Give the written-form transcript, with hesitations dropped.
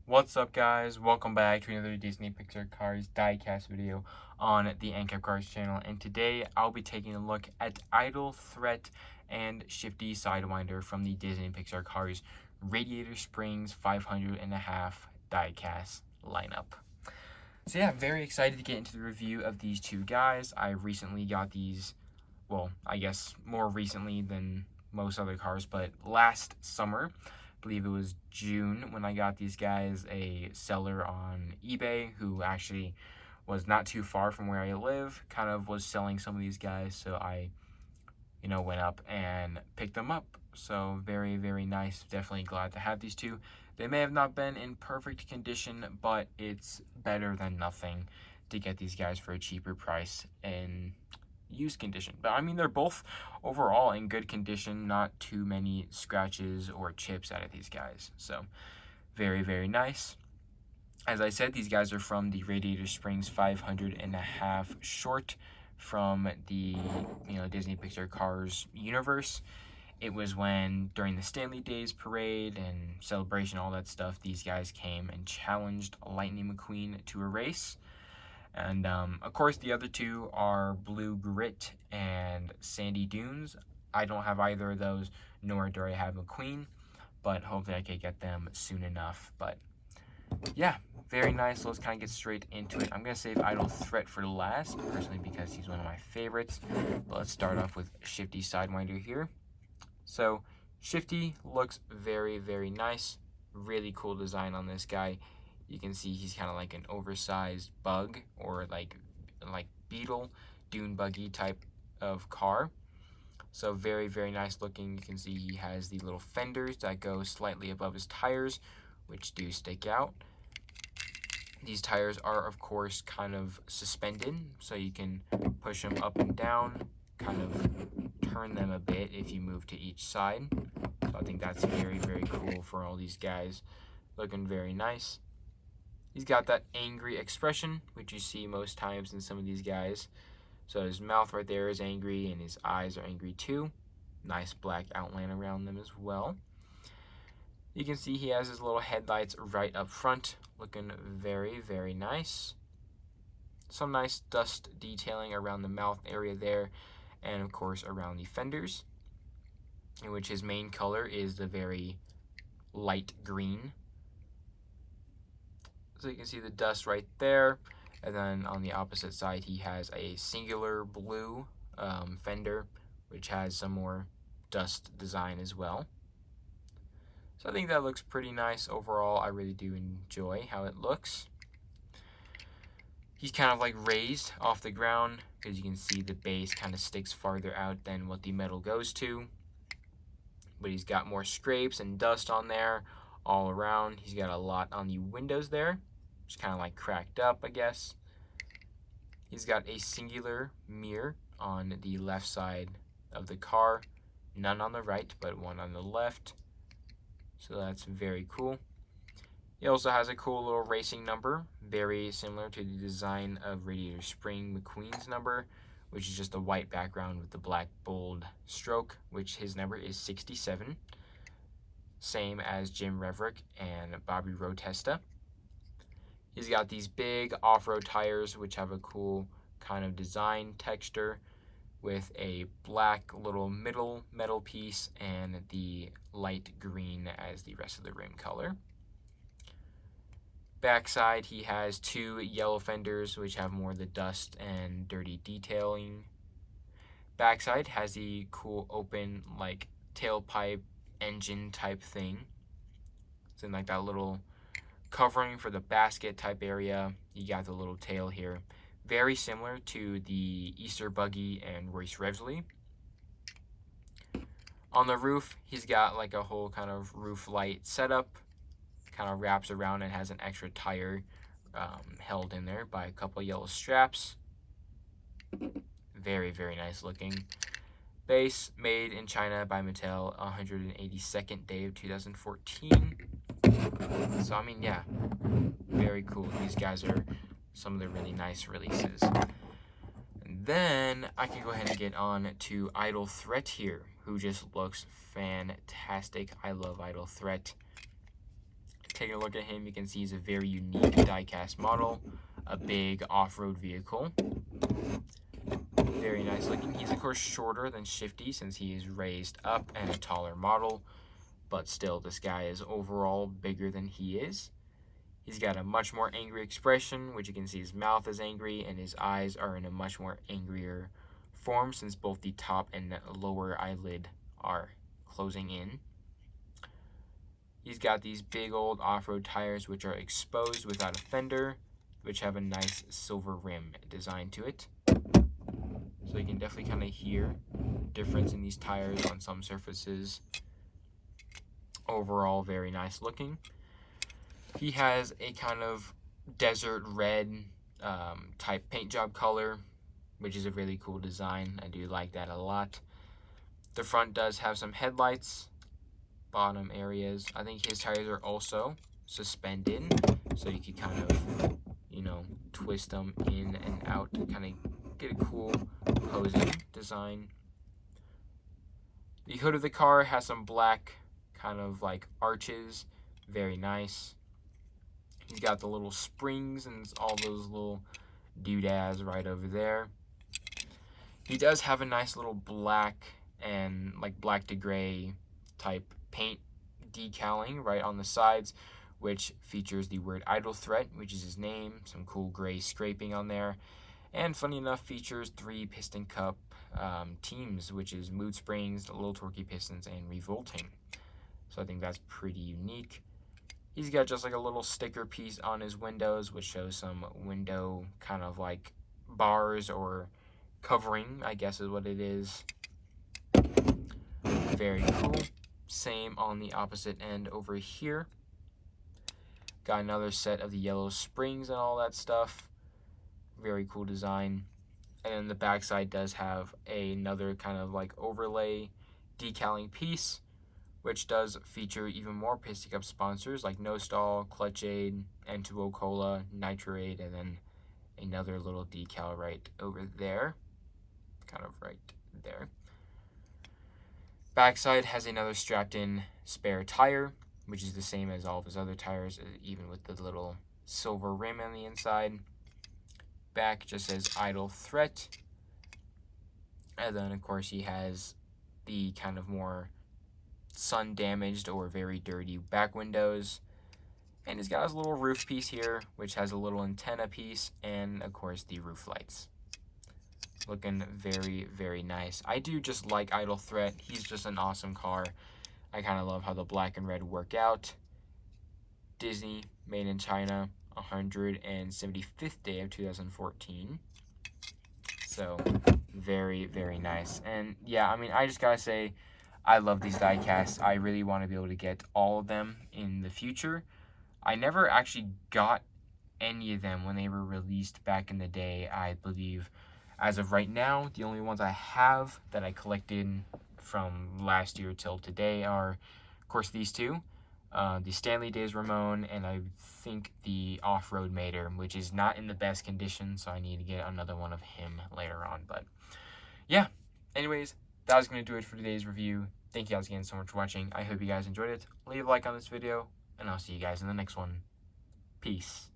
What's up, guys? Welcome back to another Disney Pixar Cars diecast video on the NCAP Cars channel, and today I'll be taking a look at Idle Threat and Shifty Sidewinder from the Disney Pixar Cars Radiator Springs 500.5 diecast lineup. So yeah, very excited to get into the review of these two guys. I recently got these, well, I guess more recently than most other cars, but last summer. I believe it was June when I got these guys. A seller on eBay who actually was not too far from where I live kind of was selling some of these guys, so I went up and picked them up. So very, very nice. Definitely glad to have these two. They may have not been in perfect condition, but it's better than nothing to get these guys for a cheaper price in used condition. But I mean, they're both overall in good condition, not too many scratches or chips out of these guys. So very, very nice. As I said, these guys are from the Radiator Springs 500.5 short from the Disney Pixar Cars universe. It was when, during the Stanley Days parade and celebration, all that stuff, these guys came and challenged Lightning McQueen to a race. And of course, the other two are Blue Grit and Sandy Dunes. I don't have either of those, nor do I have McQueen, but hopefully I can get them soon enough. But yeah, very nice. Let's kind of get straight into it. I'm going to save Idle Threat for last, personally, because he's one of my favorites. But let's start off with Shifty Sidewinder here. So Shifty looks very, very nice. Really cool design on this guy. You can see he's kind of like an oversized bug or like beetle, dune buggy type of car. So very, very nice looking. You can see he has the little fenders that go slightly above his tires, which do stick out. These tires are, of course, kind of suspended, so you can push them up and down, kind of turn them a bit if you move to each side. So I think that's very, very cool for all these guys. Looking very nice. He's got that angry expression, which you see most times in some of these guys. So his mouth right there is angry, and his eyes are angry too. Nice black outline around them as well. You can see he has his little headlights right up front, looking very, very nice. Some nice dust detailing around the mouth area there, and of course around the fenders, in which his main color is the very light green. So you can see the dust right there, and then on the opposite side he has a singular blue fender, which has some more dust design as well. So I think that looks pretty nice overall. I really do enjoy how it looks. He's kind of like raised off the ground, because you can see the base kind of sticks farther out than what the metal goes to. But he's got more scrapes and dust on there all around. He's got a lot on the windows there. It's kind of like cracked up, I guess. He's got a singular mirror on the left side of the car. None on the right, but one on the left. So that's very cool. He also has a cool little racing number, very similar to the design of Radiator Spring McQueen's number, which is just a white background with the black bold stroke, which his number is 67. Same as Jim Reverick and Bobby Rotesta. He's got these big off-road tires, which have a cool kind of design texture with a black little middle metal piece and the light green as the rest of the rim color. Backside, he has two yellow fenders, which have more of the dust and dirty detailing. Backside has the cool open, like, tailpipe engine type thing. It's in like that little covering for the basket type area. You got the little tail here. Very similar to the Easter Buggy and Royce Revsley. On the roof, he's got like a whole kind of roof light setup. Kind of wraps around and has an extra tire held in there by a couple yellow straps. Very, very nice looking. Base made in China by Mattel, 182nd day of 2014. So, I mean, yeah, very cool. These guys are some of the really nice releases. And then I can go ahead and get on to Idle Threat here, who just looks fantastic. I love Idle Threat. taking a look at him, you can see he's a very unique die-cast model, a big off-road vehicle. Very nice looking. He's of course shorter than Shifty since he is raised up and a taller model, but still this guy is overall bigger than he is. He's got a much more angry expression, which you can see his mouth is angry and his eyes are in a much more angrier form since both the top and lower eyelid are closing in. He's got these big old off-road tires which are exposed without a fender, which have a nice silver rim design to it. So you can definitely kind of hear difference in these tires on some surfaces. Overall, very nice looking. He has a kind of desert red type paint job color, which is a really cool design. I do like that a lot. The front does have some headlights, bottom areas. I think his tires are also suspended, so you can kind of, twist them in and out to kind of get a cool posing design. The hood of the car has some black kind of like arches, very nice. He's got the little springs and all those little doodads right over there. He does have a nice little black and like black to gray type paint decaling right on the sides, which features the word Idle Threat, which is his name, some cool gray scraping on there, and funny enough features 3 piston cup teams, which is Mood Springs, Little Torquey Pistons, and Revolting. So I think that's pretty unique. He's got just like a little sticker piece on his windows, which shows some window kind of like bars or covering, I guess is what it is. Very cool. Same on the opposite end over here. Got another set of the yellow springs and all that stuff. Very cool design. And then the backside does have another kind of like overlay decaling piece, which does feature even more piston cup sponsors like No Stall, Clutch Aid, N2O Cola, Nitro Aid, and then another little decal right over there. Kind of right there. Backside has another strapped in spare tire, which is the same as all of his other tires, even with the little silver rim on the inside. Back just says Idle Threat. And then of course he has the kind of more sun damaged or very dirty back windows. And he's got his little roof piece here, which has a little antenna piece, and of course the roof lights. Looking very, very nice. I do just like Idle Threat. He's just an awesome car. I kind of love how the black and red work out. Disney, made in China, 175th day of 2014. So, very, very nice. And yeah, I mean, I just gotta say, I love these die casts. I really want to be able to get all of them in the future. I never actually got any of them when they were released back in the day, I believe. As of right now, the only ones I have that I collected from last year till today are, of course, these two. The Stanley Days Ramon, and I think the Off-Road Mater, which is not in the best condition, so I need to get another one of him later on. But yeah, anyways, that was going to do it for today's review. Thank you guys again so much for watching. I hope you guys enjoyed it. Leave a like on this video, and I'll see you guys in the next one. Peace.